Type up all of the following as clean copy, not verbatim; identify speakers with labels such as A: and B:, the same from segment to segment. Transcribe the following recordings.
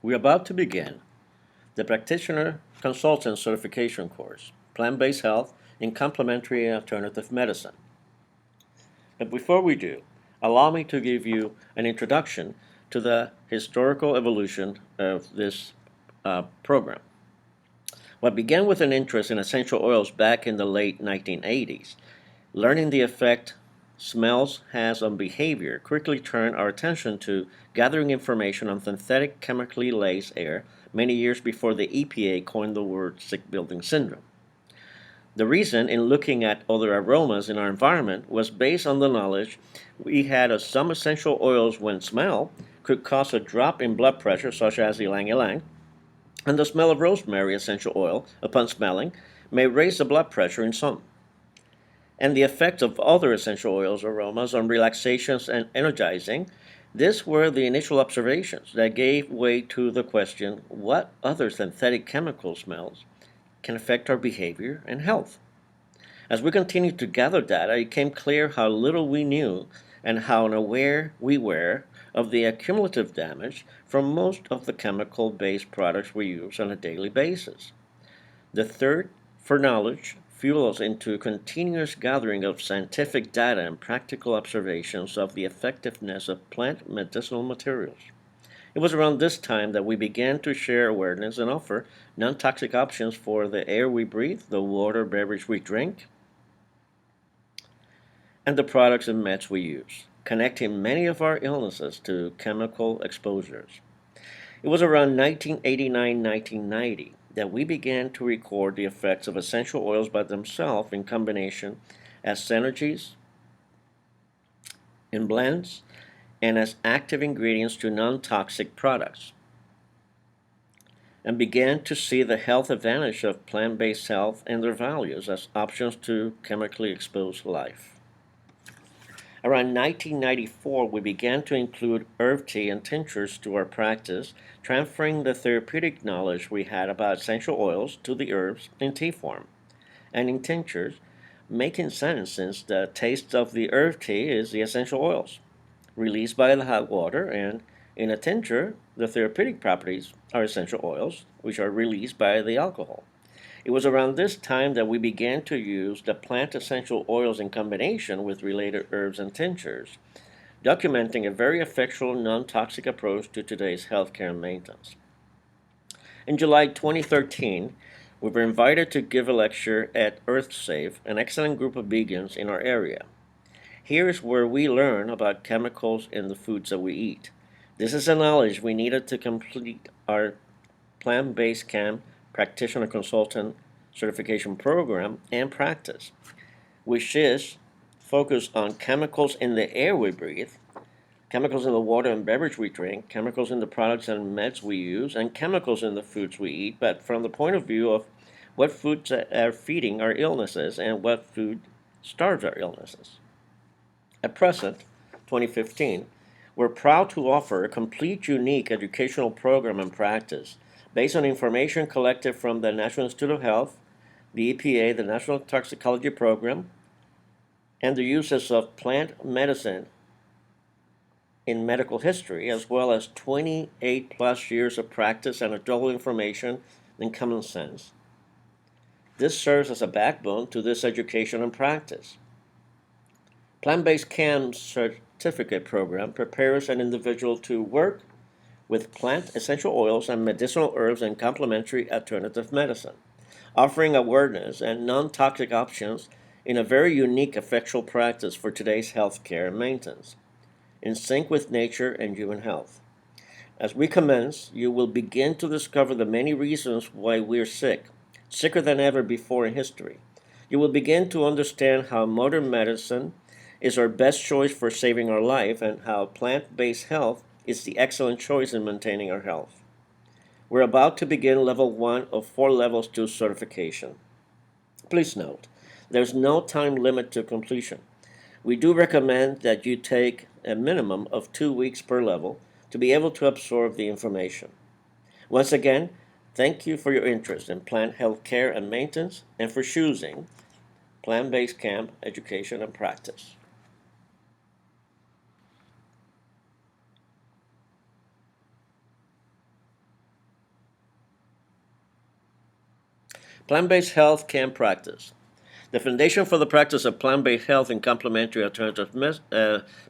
A: We're about to begin the Practitioner Consultant Certification course, Plant-Based Health in Complementary Alternative Medicine. But before we do, allow me to give you an introduction to the historical evolution of this program. What began with an interest in essential oils back in the late 1980s, learning the effect smells has on behavior, quickly turned our attention to gathering information on synthetic chemically laced air many years before the EPA coined the word sick building syndrome. The reason in looking at other aromas in our environment was based on the knowledge we had of some essential oils when smelled could cause a drop in blood pressure, such as ylang ylang, and the smell of rosemary essential oil upon smelling may raise the blood pressure in some. And the effect of other essential oils aromas on relaxation and energizing, these were the initial observations that gave way to the question what other synthetic chemical smells can affect our behavior and health. As we continued to gather data, it became clear how little we knew and how unaware we were of the accumulative damage from most of the chemical based products we use on a daily basis. The third for knowledge fuels us into a continuous gathering of scientific data and practical observations of the effectiveness of plant medicinal materials. It was around this time that we began to share awareness and offer non toxic options for the air we breathe, the water beverage we drink, and the products and meds we use, connecting many of our illnesses to chemical exposures. It was around 1989 1990 that we began to record the effects of essential oils by themselves in combination as synergies, in blends, and as active ingredients to non toxic products, and began to see the health advantage of plant based health and their values as options to chemically exposed life. Around 1994, we began to include herb tea and tinctures to our practice, transferring the therapeutic knowledge we had about essential oils to the herbs in tea form. And in tinctures, making sense since the taste of the herb tea is the essential oils released by the hot water, and in a tincture, the therapeutic properties are essential oils, which are released by the alcohol. It was around this time that we began to use the plant essential oils in combination with related herbs and tinctures, documenting a very effectual non toxic approach to today's healthcare and maintenance. In July 2013, we were invited to give a lecture at EarthSafe, an excellent group of vegans in our area. Here is where we learn about chemicals in the foods that we eat. This is the knowledge we needed to complete our plant-based camp practitioner consultant certification program and practice, which is focused on chemicals in the air we breathe, chemicals in the water and beverage we drink, chemicals in the products and meds we use, and chemicals in the foods we eat, but from the point of view of what foods are feeding our illnesses and what food starves our illnesses. At present, 2015, we're proud to offer a complete unique educational program and practice based on information collected from the National Institute of Health, the EPA, the National Toxicology Program, and the uses of plant medicine in medical history, as well as 28 plus years of practice, anecdotal information, and common sense. This serves as a backbone to this education and practice. Plant-based CAM certificate program prepares an individual to work with plant essential oils and medicinal herbs and complementary alternative medicine, offering awareness and non-toxic options in a very unique effectual practice for today's healthcare and maintenance, in sync with nature and human health. As we commence, you will begin to discover the many reasons why we're sick, sicker than ever before in history. You will begin to understand how modern medicine is our best choice for saving our life and how plant-based health is the excellent choice in maintaining our health. We're about to begin level 1 of 4 levels to certification. Please note, there's no time limit to completion. We do recommend that you take a minimum of 2 weeks per level to be able to absorb the information. Once again, thank you for your interest in plant health care and maintenance and for choosing plant-based camp education and practice. Plant-based health can practice. The foundation for the practice of plant-based health and complementary alternative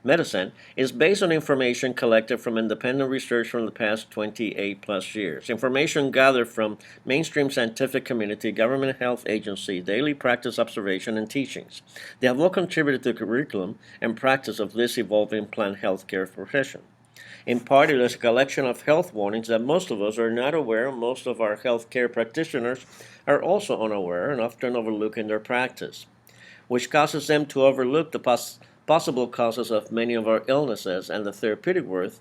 A: medicine is based on information collected from independent research from the past 28 plus years. Information gathered from mainstream scientific community, government health agency, daily practice observation, and teachings. They have all contributed to the curriculum and practice of this evolving plant healthcare profession. In part, it is a collection of health warnings that most of us are not aware, and most of our healthcare practitioners are also unaware and often overlook in their practice, which causes them to overlook the possible causes of many of our illnesses and the therapeutic worth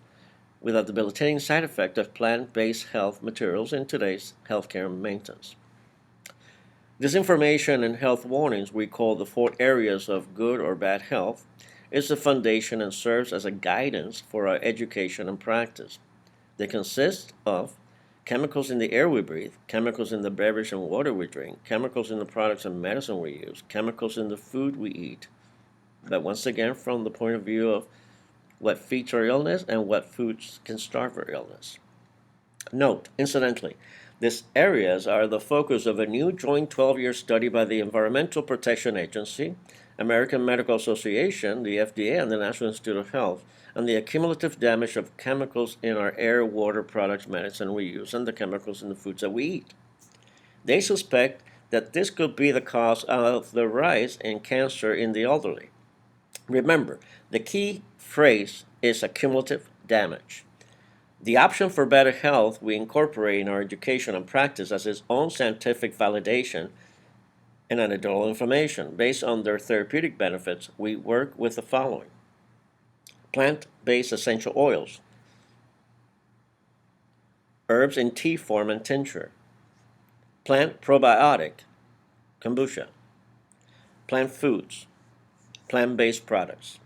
A: without the debilitating side effect of plant-based health materials in today's healthcare maintenance. This information and health warnings we call the 4 areas of good or bad health is the foundation and serves as a guidance for our education and practice. They consist of chemicals in the air we breathe, chemicals in the beverage and water we drink, chemicals in the products and medicine we use, chemicals in the food we eat. But once again, from the point of view of what feeds our illness and what foods can starve our illness. Note, incidentally, these areas are the focus of a new joint 12-year study by the Environmental Protection Agency, American Medical Association, the FDA, and the National Institute of Health, and the accumulative damage of chemicals in our air, water, products, medicine we use, and the chemicals in the foods that we eat. They suspect that this could be the cause of the rise in cancer in the elderly. Remember, the key phrase is accumulative damage. The option for better health we incorporate in our education and practice as its own scientific validation and anecdotal information. Based on their therapeutic benefits, we work with the following: plant-based essential oils, herbs in tea form and tincture, plant probiotic, kombucha, plant foods, plant-based products.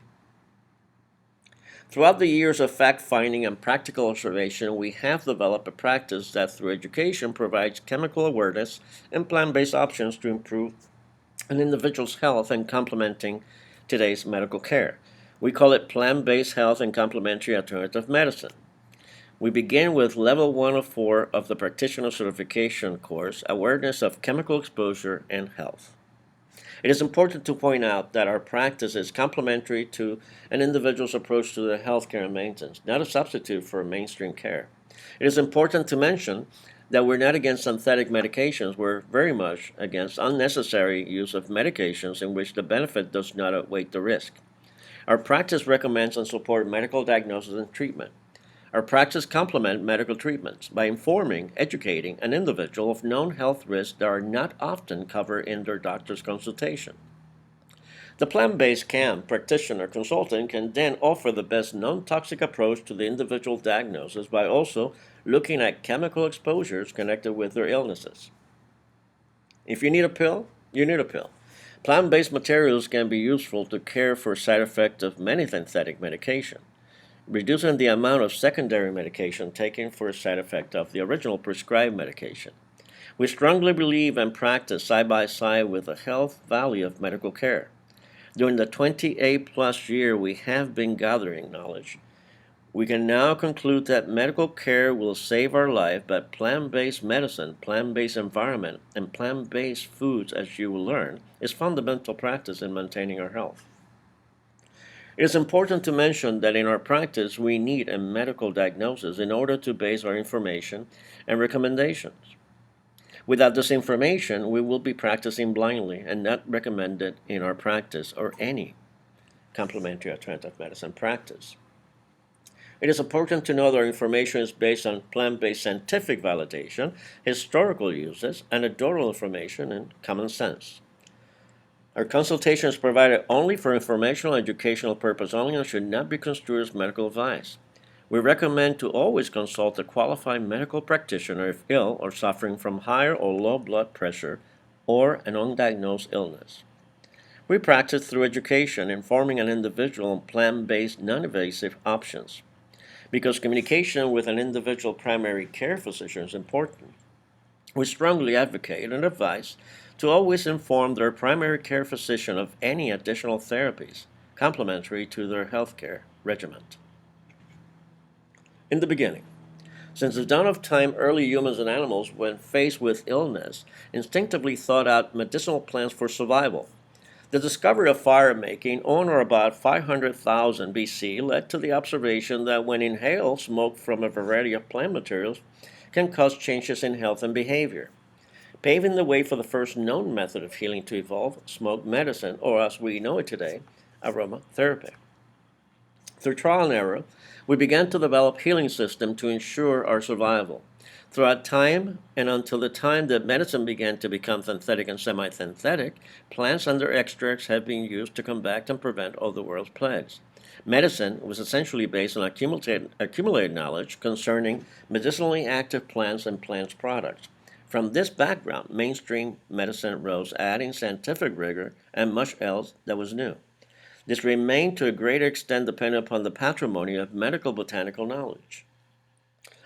A: Throughout the years of fact-finding and practical observation, we have developed a practice that through education provides chemical awareness and plant-based options to improve an individual's health and complementing today's medical care. We call it plant-based health and complementary alternative medicine. We begin with level 1 of 4 of the practitioner certification course, awareness of chemical exposure and health. It is important to point out that our practice is complementary to an individual's approach to the healthcare and maintenance, not a substitute for mainstream care. It is important to mention that we're not against synthetic medications. We're very much against unnecessary use of medications in which the benefit does not outweigh the risk. Our practice recommends and supports medical diagnosis and treatment. Our practice complements medical treatments by informing, educating an individual of known health risks that are not often covered in their doctor's consultation. The plant-based CAM practitioner consultant can then offer the best non-toxic approach to the individual diagnosis by also looking at chemical exposures connected with their illnesses. If you need a pill, you need a pill. Plant-based materials can be useful to care for side effects of many synthetic medication, reducing the amount of secondary medication taken for a side effect of the original prescribed medication. We strongly believe and practice side by side with the health value of medical care. During the 28 plus year we have been gathering knowledge, we can now conclude that medical care will save our life, but plant-based medicine, plant-based environment, and plant-based foods, as you will learn, is fundamental practice in maintaining our health. It is important to mention that in our practice we need a medical diagnosis in order to base our information and recommendations. Without this information, we will be practicing blindly and not recommended in our practice or any complementary alternative medicine practice. It is important to know that our information is based on plant-based scientific validation, historical uses, anecdotal information, and common sense. Our consultation is provided only for informational and educational purpose only and should not be construed as medical advice. We recommend to always consult a qualified medical practitioner if ill or suffering from high or low blood pressure or an undiagnosed illness. We practice through education, informing an individual on plant-based non-invasive options. Because communication with an individual primary care physician is important, we strongly advocate and advise to always inform their primary care physician of any additional therapies complementary to their healthcare regimen. In the beginning, Since the dawn of time, early humans and animals, when faced with illness, instinctively thought out medicinal plants for survival. The discovery of fire making on or about 500,000 BC led to the observation that when inhaled smoke from a variety of plant materials can cause changes in health and behavior, paving the way for the first known method of healing to evolve, smoke medicine, or as we know it today, aromatherapy. Through trial and error, we began to develop healing systems to ensure our survival. Throughout time and until the time that medicine began to become synthetic and semi-synthetic, plants and their extracts have been used to combat and prevent all the world's plagues. Medicine was essentially based on accumulated knowledge concerning medicinally active plants and plant products. From this background, mainstream medicine rose, adding scientific rigor and much else that was new. This remained to a great extent dependent upon the patrimony of medical botanical knowledge.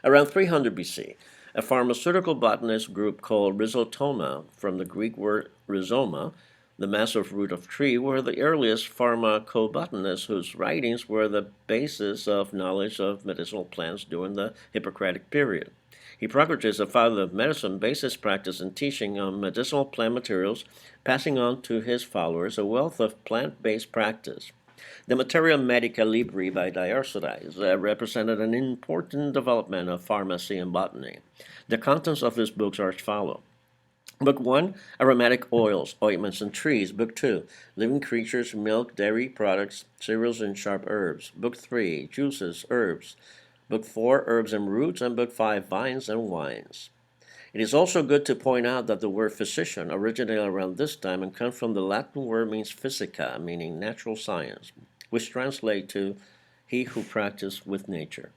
A: Around 300 BC, a pharmaceutical botanist group called Rhizotoma, from the Greek word rhizoma, the massive root of tree, were the earliest pharmacobotanists whose writings were the basis of knowledge of medicinal plants during the Hippocratic period. Hippocrates, the father of medicine, based his practice and teaching on medicinal plant materials, passing on to his followers a wealth of plant-based practice. The Materia Medica Libri by Dioscorides represented an important development of pharmacy and botany. The contents of his books are as follows. Book 1, Aromatic Oils, Ointments, and Trees. Book 2, Living Creatures, Milk, Dairy Products, Cereals, and Sharp Herbs. Book 3, Juices, Herbs. Book 4, Herbs and Roots, and Book 5, Vines and Wines. It is also good to point out that the word physician originated around this time and comes from the Latin word means physica, meaning natural science, which translates to he who practices with nature.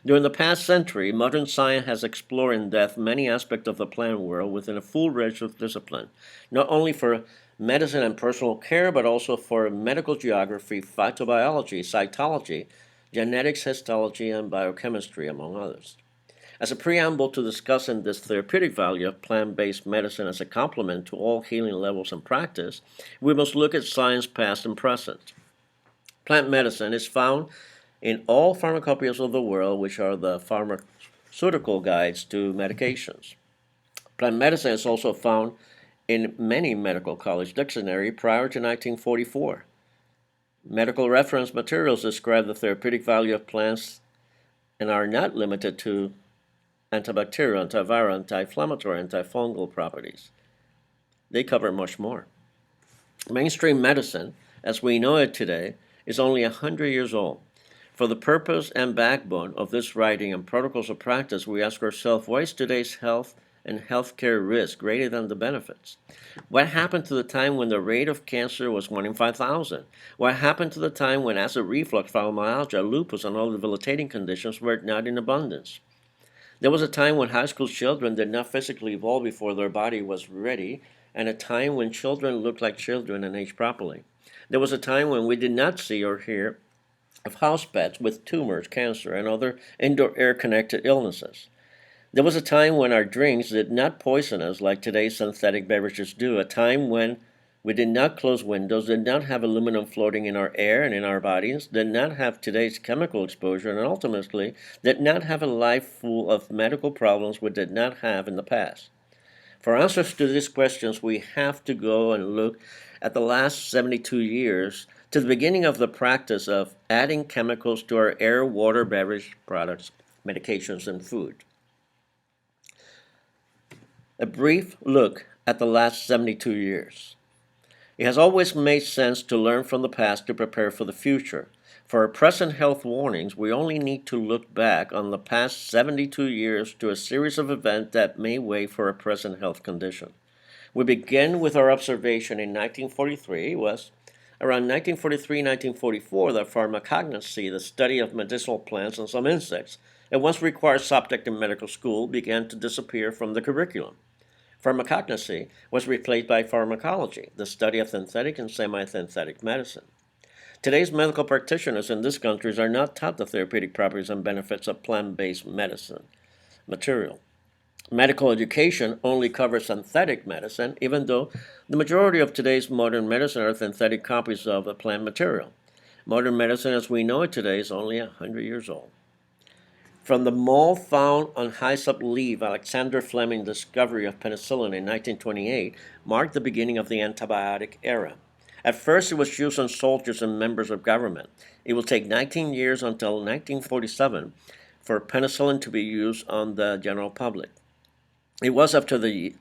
A: During the past century, modern science has explored in depth many aspects of the plant world within a full range of discipline, not only for medicine and personal care, but also for medical geography, phytobiology, cytology, genetics, histology, and biochemistry, among others. As a preamble to discussing this therapeutic value of plant-based medicine as a complement to all healing levels and practice, we must look at science past and present. Plant medicine is found in all pharmacopoeias of the world, which are the pharmaceutical guides to medications. Plant medicine is also found in many medical college dictionaries prior to 1944. Medical reference materials describe the therapeutic value of plants and are not limited to antibacterial, antiviral, anti-inflammatory, antifungal properties. They cover much more. Mainstream medicine, as we know it today, is only 100 years old. For the purpose and backbone of this writing and protocols of practice, we ask ourselves, why is today's health and healthcare risk greater than the benefits? What happened to the time when the rate of cancer was 1 in 5,000? What happened to the time when acid reflux, fibromyalgia, lupus, and other debilitating conditions were not in abundance? There was a time when high school children did not physically evolve before their body was ready, and a time when children looked like children and aged properly. There was a time when we did not see or hear of house pets with tumors, cancer, and other indoor air-connected illnesses. There was a time when our drinks did not poison us like today's synthetic beverages do, a time when we did not close windows, did not have aluminum floating in our air and in our bodies, did not have today's chemical exposure, and ultimately did not have a life full of medical problems we did not have in the past. For answers to these questions, we have to go and look at the last 72 years to the beginning of the practice of adding chemicals to our air, water, beverage products, medications, and food. A brief look at the last 72 years. It has always made sense to learn from the past to prepare for the future. For our present health warnings, we only need to look back on the past 72 years to a series of events that may weigh for our present health condition. We begin with our observation in 1943. It was around 1943-1944 that pharmacognosy, the study of medicinal plants and some insects, a once required subject in medical school, began to disappear from the curriculum. Pharmacognosy was replaced by pharmacology, the study of synthetic and semi-synthetic medicine. Today's medical practitioners in these countries are not taught the therapeutic properties and benefits of plant-based medicine material. Medical education only covers synthetic medicine, even though the majority of today's modern medicine are synthetic copies of the plant material. Modern medicine as we know it today is only 100 years old. From the mold found on hyssop leaf, Alexander Fleming's discovery of penicillin in 1928 marked the beginning of the antibiotic era. At first, it was used on soldiers and members of government. It will take 19 years until 1947 for penicillin to be used on the general public. It was after the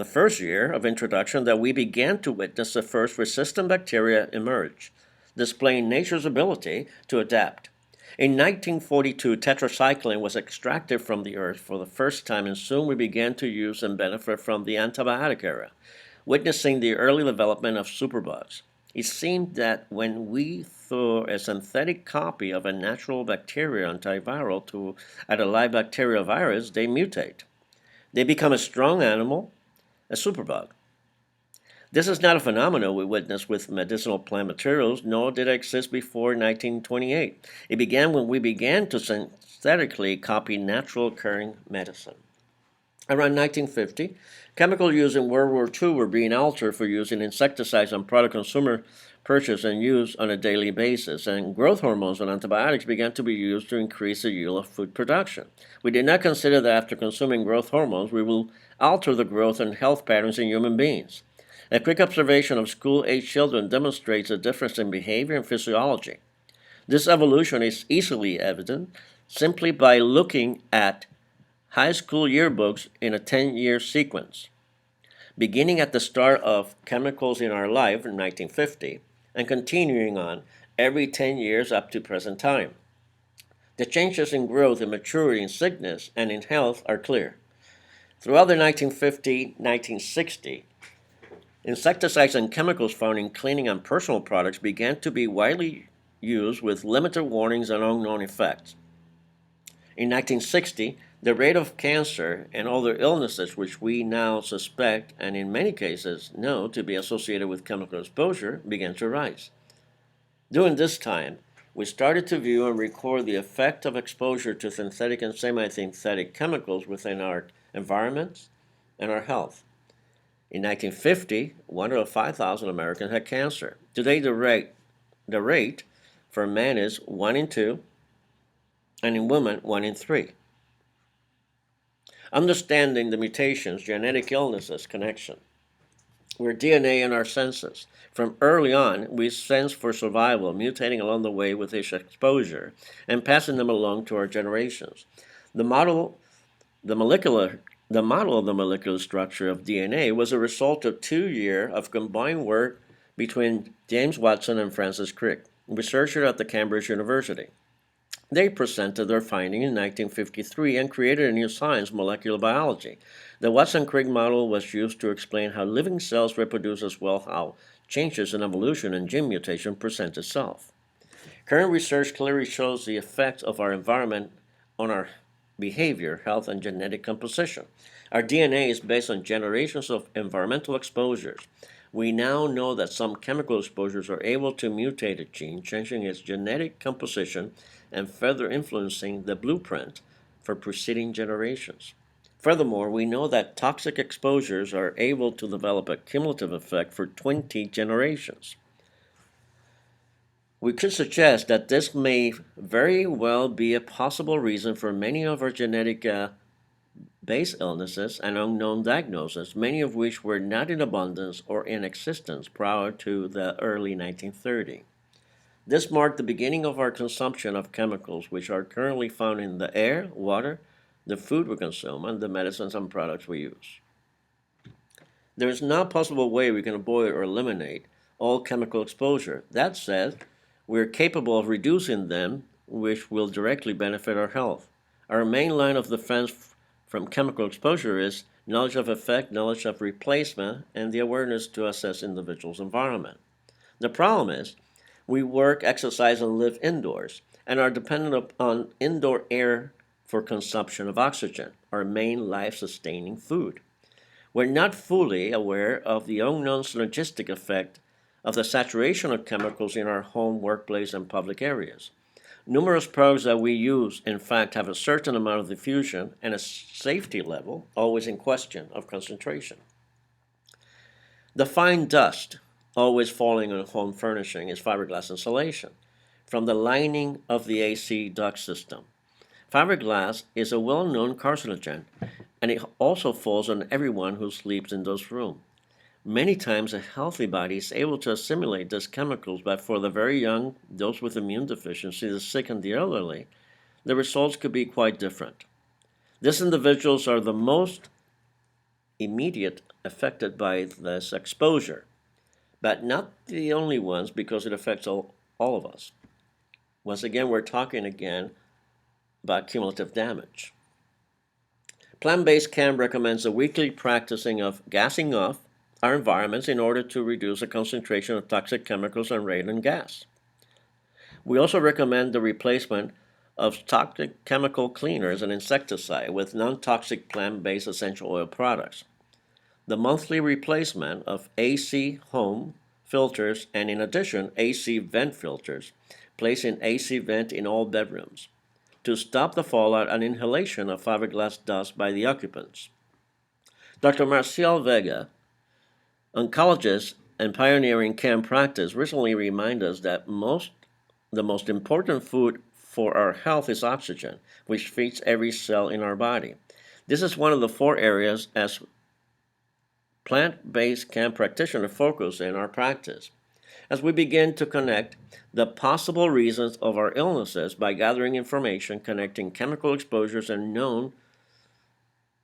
A: first year of introduction that we began to witness the first resistant bacteria emerge, displaying nature's ability to adapt. In 1942, tetracycline was extracted from the earth for the first time, and soon we began to use and benefit from the antibiotic era, witnessing the early development of superbugs. It seemed that when we throw a synthetic copy of a natural bacteria antiviral at a live bacterial virus, they mutate. They become a strong animal, a superbug. This is not a phenomenon we witness with medicinal plant materials, nor did it exist before 1928. It began when we began to synthetically copy natural occurring medicine. Around 1950, chemical use in World War II were being altered for use in insecticides on product consumer purchase and use on a daily basis, and growth hormones and antibiotics began to be used to increase the yield of food production. We did not consider that after consuming growth hormones, we will alter the growth and health patterns in human beings. A quick observation of school-age children demonstrates a difference in behavior and physiology. This evolution is easily evident simply by looking at high school yearbooks in a 10-year sequence, beginning at the start of Chemicals in Our Life in 1950 and continuing on every 10 years up to present time. The changes in growth and maturity in sickness and in health are clear. Throughout the 1950-1960, insecticides and chemicals found in cleaning and personal products began to be widely used with limited warnings and unknown effects. In 1960, the rate of cancer and other illnesses which we now suspect and in many cases know to be associated with chemical exposure began to rise. During this time, we started to view and record the effect of exposure to synthetic and semi-synthetic chemicals within our environments and our health. In 1950, 1 out of 5,000 Americans had cancer. Today, the rate for men is 1 in 2, and in women, 1 in 3. Understanding the mutations, genetic illnesses connection. We're DNA in our senses. From early on, we sense for survival, mutating along the way with each exposure and passing them along to our generations. The model of the molecular structure of DNA was a result of 2 years of combined work between James Watson and Francis Crick, researchers at the Cambridge University. They presented their finding in 1953 and created a new science, molecular biology. The Watson-Crick model was used to explain how living cells reproduce as well how changes in evolution and gene mutation present itself. Current research clearly shows the effects of our environment on our behavior, health, and genetic composition. Our DNA is based on generations of environmental exposures. We now know that some chemical exposures are able to mutate a gene, changing its genetic composition and further influencing the blueprint for preceding generations. Furthermore, we know that toxic exposures are able to develop a cumulative effect for 20 generations. We could suggest that this may very well be a possible reason for many of our genetic base illnesses and unknown diagnoses, many of which were not in abundance or in existence prior to the early 1930s. This marked the beginning of our consumption of chemicals, which are currently found in the air, water, the food we consume, and the medicines and products we use. There is no possible way we can avoid or eliminate all chemical exposure. That said, we are capable of reducing them, which will directly benefit our health. Our main line of defense from chemical exposure is knowledge of effect, knowledge of replacement, and the awareness to assess individuals' environment. The problem is, we work, exercise, and live indoors, and are dependent on indoor air for consumption of oxygen, our main life-sustaining food. We're not fully aware of the unknown synergistic effect of the saturation of chemicals in our home, workplace, and public areas. Numerous products that we use, in fact, have a certain amount of diffusion and a safety level always in question of concentration. The fine dust always falling on home furnishing is fiberglass insulation from the lining of the AC duct system. Fiberglass is a well-known carcinogen, and it also falls on everyone who sleeps in those rooms. Many times a healthy body is able to assimilate these chemicals, but for the very young, those with immune deficiency, the sick, and the elderly, the results could be quite different. These individuals are the most immediate affected by this exposure, but not the only ones because it affects all of us. Once again, we're talking again about cumulative damage. Plant-based camp recommends the weekly practicing of gassing off our environments in order to reduce the concentration of toxic chemicals and radon gas. We also recommend the replacement of toxic chemical cleaners and insecticide with non-toxic plant-based essential oil products. The monthly replacement of AC home filters and in addition AC vent filters, placing AC vent in all bedrooms to stop the fallout and inhalation of fiberglass dust by the occupants. Dr. Marcial Vega, oncologist and pioneering camp practice, recently reminded us that the most important food for our health is oxygen, which feeds every cell in our body. This is one of the 4 areas as plant-based camp practitioner focus in our practice. As we begin to connect the possible reasons of our illnesses by gathering information connecting chemical exposures and known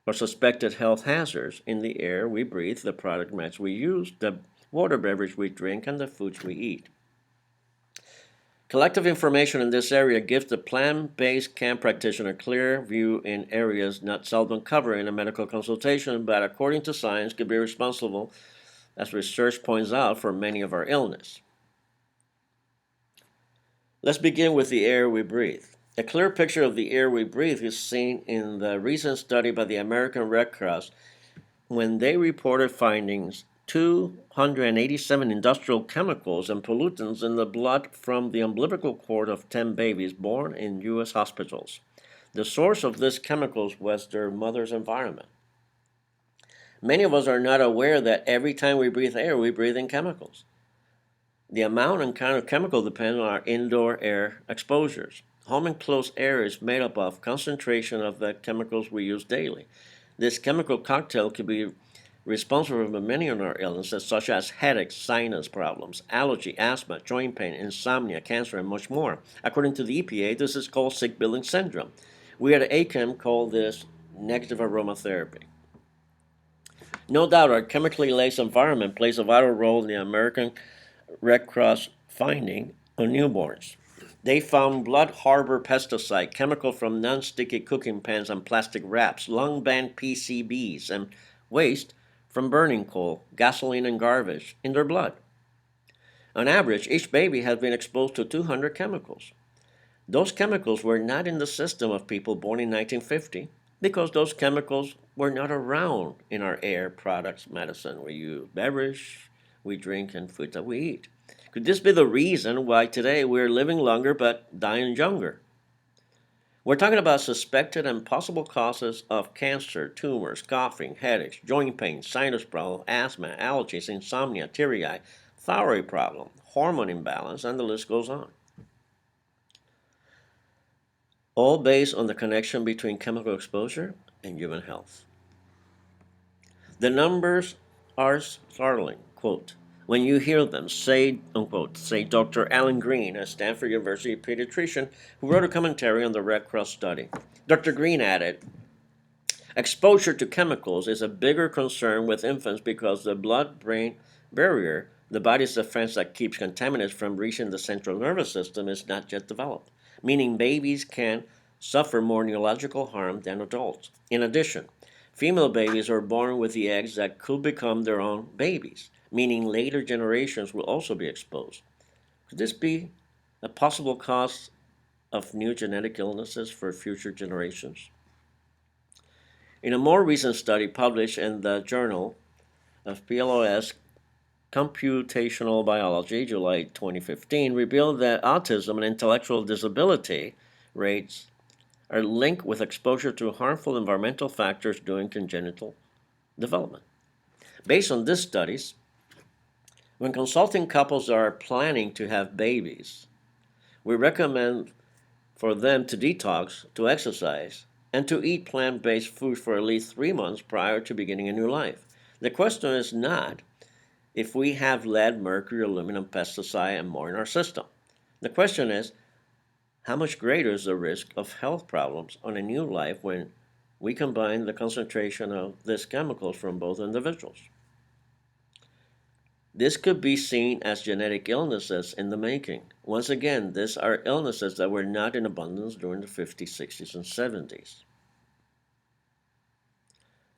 A: or suspected health hazards in the air we breathe, the product mix we use, the water beverage we drink, and the foods we eat. Collective information in this area gives the plant-based camp practitioner a clear view in areas not seldom covered in a medical consultation, but according to science could be responsible, as research points out, for many of our illness. Let's begin with the air we breathe. A clear picture of the air we breathe is seen in the recent study by the American Red Cross when they reported findings 287 industrial chemicals and pollutants in the blood from the umbilical cord of 10 babies born in U.S. hospitals. The source of these chemicals was their mother's environment. Many of us are not aware that every time we breathe air, we breathe in chemicals. The amount and kind of chemical depend on our indoor air exposures. Home enclosed air is made up of concentration of the chemicals we use daily. This chemical cocktail could be responsible for many of our illnesses, such as headaches, sinus problems, allergy, asthma, joint pain, insomnia, cancer, and much more. According to the EPA, this is called sick building syndrome. We at ACAM call this negative aromatherapy. No doubt our chemically laced environment plays a vital role in the American Red Cross finding on newborns. They found blood harbor pesticide, chemical from non-sticky cooking pans and plastic wraps, lung-band PCBs, and waste from burning coal, gasoline, and garbage in their blood. On average, each baby has been exposed to 200 chemicals. Those chemicals were not in the system of people born in 1950 because those chemicals were not around in our air, products, medicine we use, beverage we drink, and food that we eat. Could this be the reason why today we're living longer but dying younger? We're talking about suspected and possible causes of cancer, tumors, coughing, headaches, joint pain, sinus problem, asthma, allergies, insomnia, teary-eye, thyroid problem, hormone imbalance, and the list goes on. All based on the connection between chemical exposure and human health. The numbers are startling. Quote, when you hear them, say, unquote, say Dr. Alan Green, a Stanford University pediatrician who wrote a commentary on the Red Cross study. Dr. Green added, exposure to chemicals is a bigger concern with infants because the blood-brain barrier, the body's defense that keeps contaminants from reaching the central nervous system, is not yet developed, meaning babies can suffer more neurological harm than adults. In addition, female babies are born with the eggs that could become their own babies, meaning later generations will also be exposed. Could this be a possible cause of new genetic illnesses for future generations? In a more recent study published in the Journal of PLOS Computational Biology, July 2015, revealed that autism and intellectual disability rates are linked with exposure to harmful environmental factors during congenital development. Based on these studies, when consulting couples are planning to have babies, we recommend for them to detox, to exercise, and to eat plant-based food for at least 3 months prior to beginning a new life. The question is not if we have lead, mercury, aluminum, pesticide, and more in our system. The question is, how much greater is the risk of health problems on a new life when we combine the concentration of these chemicals from both individuals? This could be seen as genetic illnesses in the making. Once again, these are illnesses that were not in abundance during the 50s, 60s, and 70s.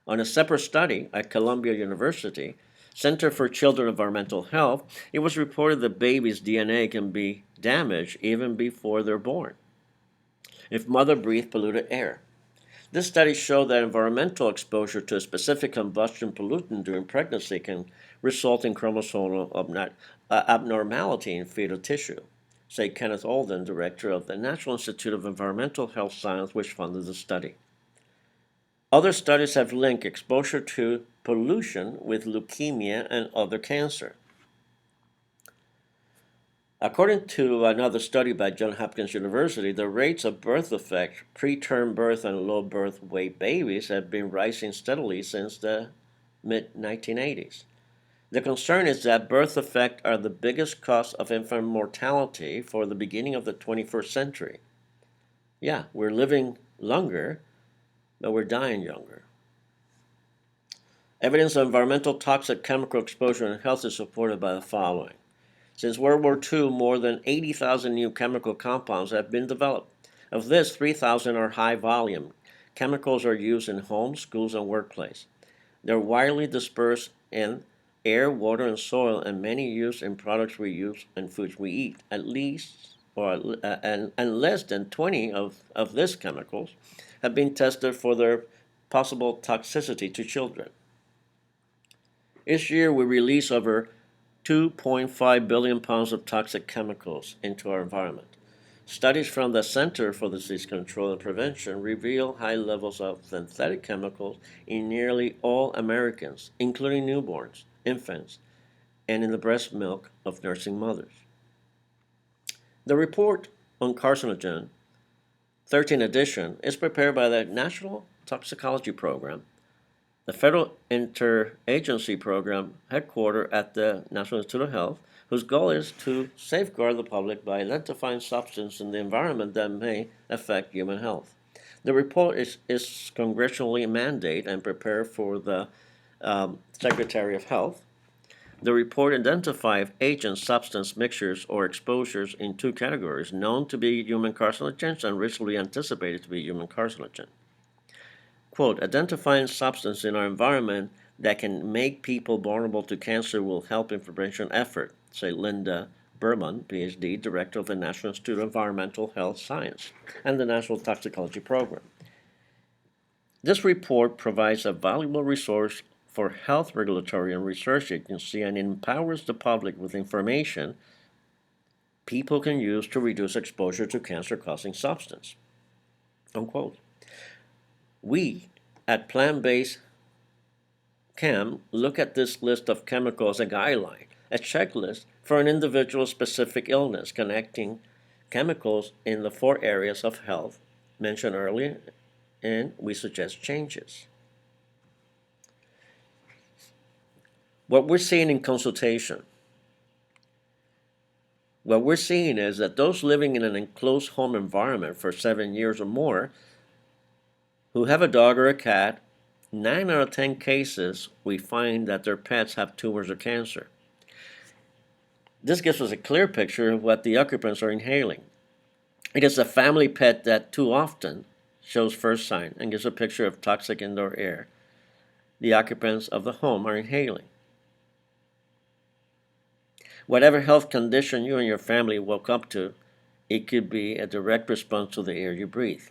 A: On a separate study at Columbia University, Center for Children Environmental Health, it was reported that babies' DNA can be damaged even before they're born if mother breathed polluted air. This study showed that environmental exposure to a specific combustion pollutant during pregnancy can result in chromosomal abnormality in fetal tissue, said Kenneth Alden, director of the National Institute of Environmental Health Science, which funded the study. Other studies have linked exposure to pollution with leukemia and other cancer. According to another study by Johns Hopkins University, the rates of birth defects, preterm birth, and low birth weight babies have been rising steadily since the mid-1980s. The concern is that birth defects are the biggest cause of infant mortality for the beginning of the 21st century. Yeah, we're living longer, but we're dying younger. Evidence of environmental toxic chemical exposure in health is supported by the following. Since World War II, more than 80,000 new chemical compounds have been developed. Of this, 3,000 are high volume. Chemicals are used in homes, schools, and workplace. They're widely dispersed in air, water, and soil, and many used in products we use and foods we eat. And less than 20 of these chemicals have been tested for their possible toxicity to children. Each year, we release over 2.5 billion pounds of toxic chemicals into our environment. Studies from the Center for Disease Control and Prevention reveal high levels of synthetic chemicals in nearly all Americans, including newborns, infants, and in the breast milk of nursing mothers. The report on carcinogen, 13th edition, is prepared by the National Toxicology Program, the federal interagency program headquartered at the National Institute of Health, whose goal is to safeguard the public by identifying substances in the environment that may affect human health. The report is congressionally mandated and prepared for the Secretary of Health. The report identifies agents, substance mixtures, or exposures in two categories, known to be human carcinogens and reasonably anticipated to be human carcinogen. Quote, identifying substances in our environment that can make people vulnerable to cancer will help in prevention effort, say Linda Berman, PhD, Director of the National Institute of Environmental Health Science and the National Toxicology Program. This report provides a valuable resource for health regulatory and research agency and empowers the public with information people can use to reduce exposure to cancer-causing substance. Unquote. We at Plant-Based Chem look at this list of chemicals as a guideline, a checklist for an individual specific illness, connecting chemicals in the 4 areas of health mentioned earlier, and we suggest changes. What we're seeing in consultation, what we're seeing is that those living in an enclosed home environment for 7 years or more who have a dog or a cat, 9 out of 10 cases, we find that their pets have tumors or cancer. This gives us a clear picture of what the occupants are inhaling. It is a family pet that too often shows first sign and gives a picture of toxic indoor air the occupants of the home are inhaling. Whatever health condition you and your family woke up to, it could be a direct response to the air you breathe.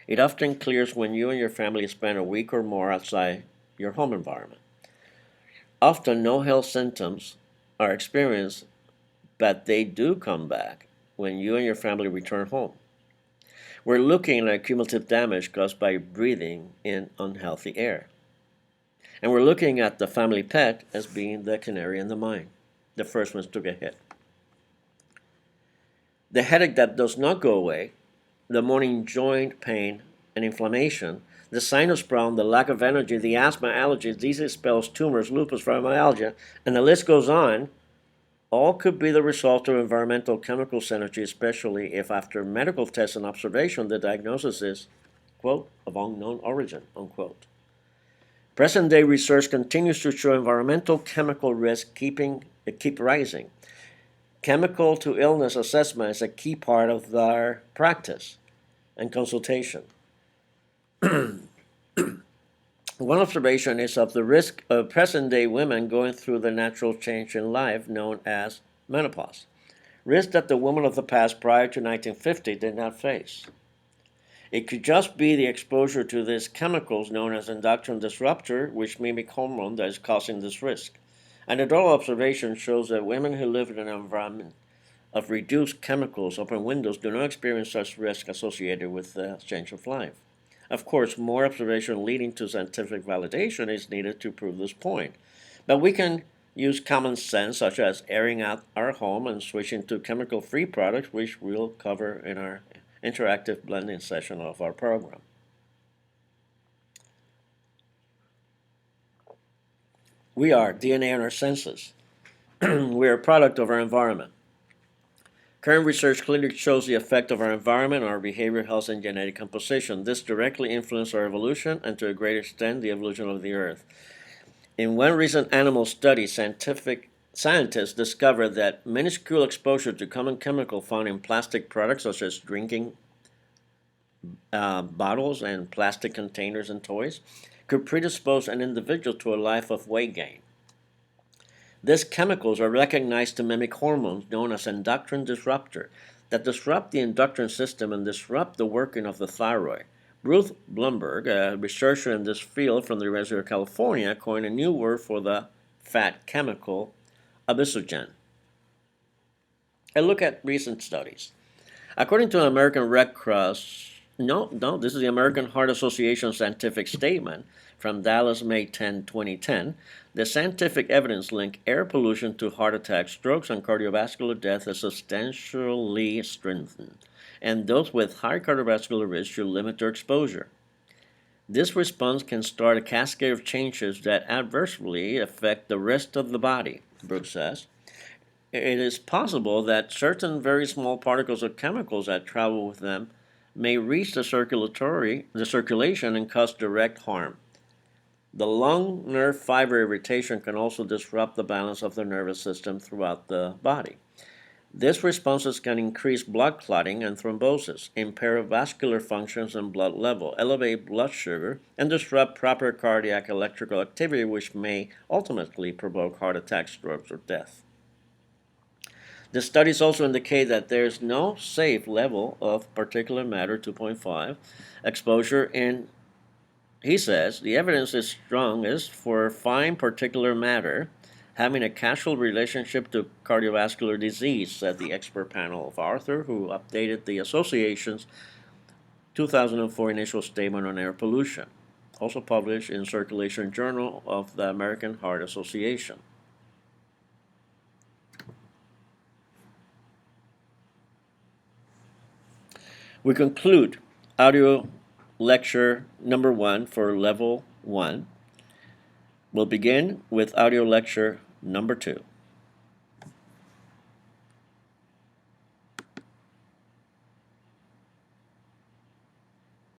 A: It often clears when you and your family spend a week or more outside your home environment. Often no health symptoms are experienced, but they do come back when you and your family return home. We're looking at cumulative damage caused by breathing in unhealthy air. And we're looking at the family pet as being the canary in the mine. The first ones took a hit. The headache that does not go away, the morning joint pain and inflammation, the sinus problem, the lack of energy, the asthma, allergies, disease spells, tumors, lupus, fibromyalgia, and the list goes on, all could be the result of environmental chemical synergy, especially if after medical tests and observation the diagnosis is, quote, of unknown origin, unquote. Present-day research continues to show environmental chemical risks keep rising. Chemical to illness assessment is a key part of our practice and consultation. One observation is of the risk of present-day women going through the natural change in life known as menopause, risk that the women of the past prior to 1950 did not face. It could just be the exposure to these chemicals known as endocrine disruptor, which mimic hormone, that is causing this risk. Anecdotal observation shows that women who live in an environment of reduced chemicals, open windows, do not experience such risk associated with the change of life. Of course, more observation leading to scientific validation is needed to prove this point. But we can use common sense, such as airing out our home and switching to chemical-free products, which we'll cover in our interactive blending session of our program. We are DNA in our senses. We are a product of our environment. Current research clearly shows the effect of our environment on our behavior, health, and genetic composition. This directly influences our evolution and, to a great extent, the evolution of the Earth. In one recent animal study, scientists discovered that minuscule exposure to common chemical found in plastic products, such as drinking bottles and plastic containers and toys, could predispose an individual to a life of weight gain. These chemicals are recognized to mimic hormones known as endocrine disruptor that disrupt the endocrine system and disrupt the working of the thyroid. Ruth Blumberg, a researcher in this field from the University of California, coined a new word for the fat chemical, abisogen. A look at recent studies. According to an American Red Cross, this is the American Heart Association scientific statement from Dallas, May 10, 2010, the scientific evidence linked air pollution to heart attacks, strokes, and cardiovascular death is substantially strengthened, and those with high cardiovascular risk should limit their exposure. This response can start a cascade of changes that adversely affect the rest of the body, Brooks says. It is possible that certain very small particles of chemicals that travel with them may reach the circulation and cause direct harm. The lung nerve fiber irritation can also disrupt the balance of the nervous system throughout the body. These responses can increase blood clotting and thrombosis, impair vascular functions and blood level, elevate blood sugar, and disrupt proper cardiac electrical activity, which may ultimately provoke heart attacks, strokes, or death. The studies also indicate that there is no safe level of particulate matter 2.5 exposure in, he says, the evidence is strongest for fine particulate matter having a causal relationship to cardiovascular disease, said the expert panel of Arthur, who updated the association's 2004 initial statement on air pollution, also published in Circulation Journal of the American Heart Association. We conclude audio lecture number 1 for level 1. We'll begin with audio lecture number 2.